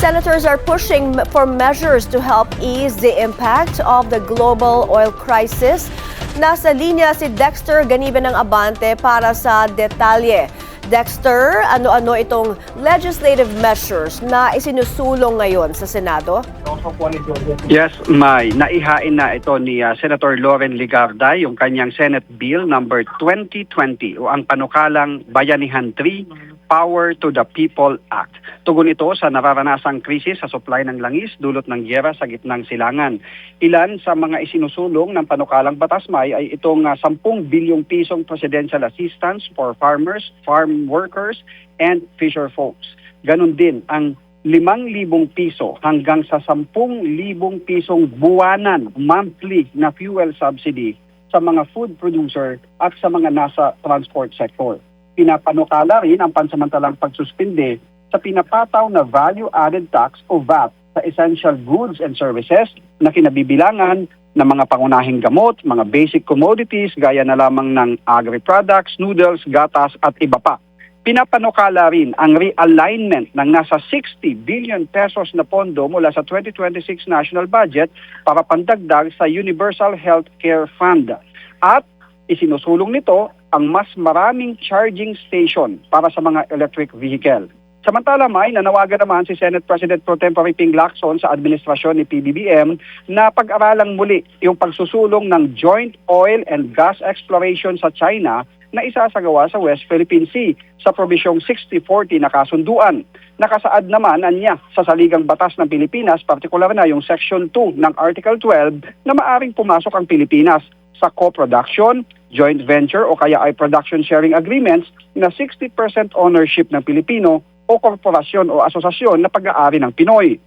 Senators are pushing for measures to help ease the impact of the global oil crisis. Nasa linya si Dexter Ganibe ng Abante para sa detalye. Dexter, ano-ano itong legislative measures na isinusulong ngayon sa Senado? Yes, May. Naihain na ito ni Senator Loren Legarda yung kanyang Senate Bill number 2020 o ang panukalang Bayanihan 3, Power to the People Act. Tugon ito sa nararanasang krisis sa supply ng langis dulot ng gyera sa gitnang silangan. Ilan sa mga isinusulong ng panukalang batas, May, ay itong 10 bilyong pisong presidential assistance for farmers, farm workers, and fisher folks. Ganon din ang 5,000 piso hanggang sa 10,000 pisong buwanan monthly na fuel subsidy sa mga food producer at sa mga nasa transport sector. Pinapanukala rin ang pansamantalang pagsuspinde sa pinapataw na value-added tax o VAT sa essential goods and services na kinabibilangan ng mga pangunahing gamot, mga basic commodities gaya na lamang ng agri-products, noodles, gatas at iba pa. Pinapanukala rin ang realignment ng nasa 60 billion pesos na pondo mula sa 2026 national budget para pandagdag sa Universal Healthcare Fund. At isinusulong nito ang mas maraming charging station para sa mga electric vehicle. Samantala, May, nanawagan naman si Senate President Pro Tempore Ping Lacson sa administrasyon ni PBBM na pag-aralang muli yung pagsusulong ng joint oil and gas exploration sa China na isasagawa sa West Philippine Sea sa probisyong 6040 na kasunduan. Nakasaad naman anya sa saligang batas ng Pilipinas, partikular na yung Section 2 ng Article 12 na maaring pumasok ang Pilipinas sa co-production, joint venture o kaya ay production sharing agreements na 60% ownership ng Pilipino o korporasyon o asosasyon na pag-aari ng Pinoy.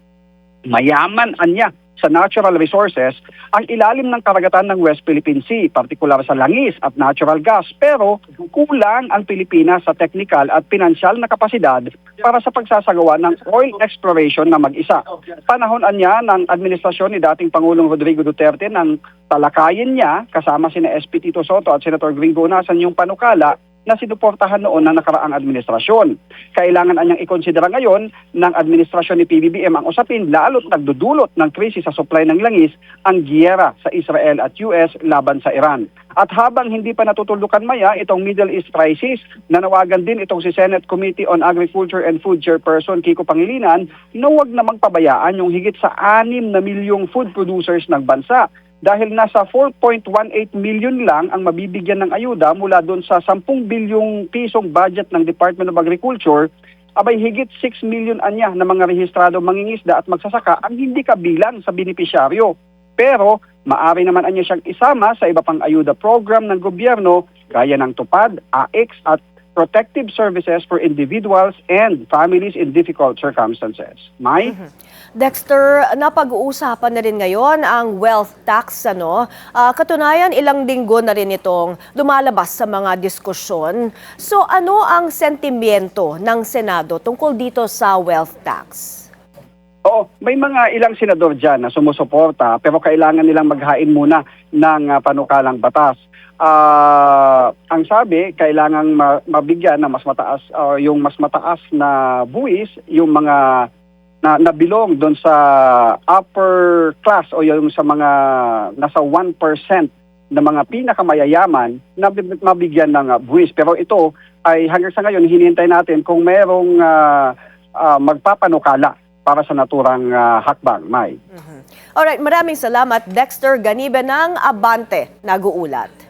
Mayaman anya sa natural resources ang ilalim ng karagatan ng West Philippine Sea, partikular sa langis at natural gas, pero kulang ang Pilipinas sa technical at pinansyal na kapasidad para sa pagsasagawa ng oil exploration na mag-isa. Panahon anya ng administrasyon ni dating Pangulong Rodrigo Duterte nang talakayin niya kasama sina SP Tito Sotto at Senator Gringo Unasan yung panukala na sinuportahan noon ng nakaraang administrasyon. Kailangan anyang ikonsidera ngayon ng administrasyon ni PBBM ang usapin lalo't nagdudulot ng krisis sa supply ng langis ang giyera sa Israel at US laban sa Iran. At habang hindi pa natutulukan, Maya, itong Middle East crisis, nanawagan din itong si Senate Committee on Agriculture and Food Chairperson Kiko Pangilinan na huwag namang pabayaan yung higit sa 6 na milyong food producers ng bansa. Dahil nasa 4.18 million lang ang mabibigyan ng ayuda mula doon sa 10 bilyong pisong budget ng Department of Agriculture, abay higit 6 million anya na mga rehistrado mangingisda at magsasaka ang hindi kabilang sa benepisyaryo. Pero maari naman anya siyang isama sa iba pang ayuda program ng gobyerno gaya ng TUPAD, AIX at Protective Services for Individuals and Families in Difficult Circumstances. May? Dexter, napag-uusapan na rin ngayon ang wealth tax, ano? Katunayan, ilang linggo na rin itong lumalabas sa mga diskusyon. So ano ang sentimiento ng Senado tungkol dito sa wealth tax? Oo, may mga ilang senador dyan na sumusuporta pero kailangan nilang maghain muna ng panukalang batas. Ang sabi, kailangang mabigyan na mas mataas, yung mas mataas na buwis, yung mga na bilong doon sa upper class o yung sa mga nasa 1% na mga pinakamayayaman na mabigyan ng buwis. Pero ito ay hanggang sa ngayon hinihintay natin kung merong magpapanukala para sa naturang hakbang, May. Alright, maraming salamat Dexter Ganibe ng Abante, nag-uulat.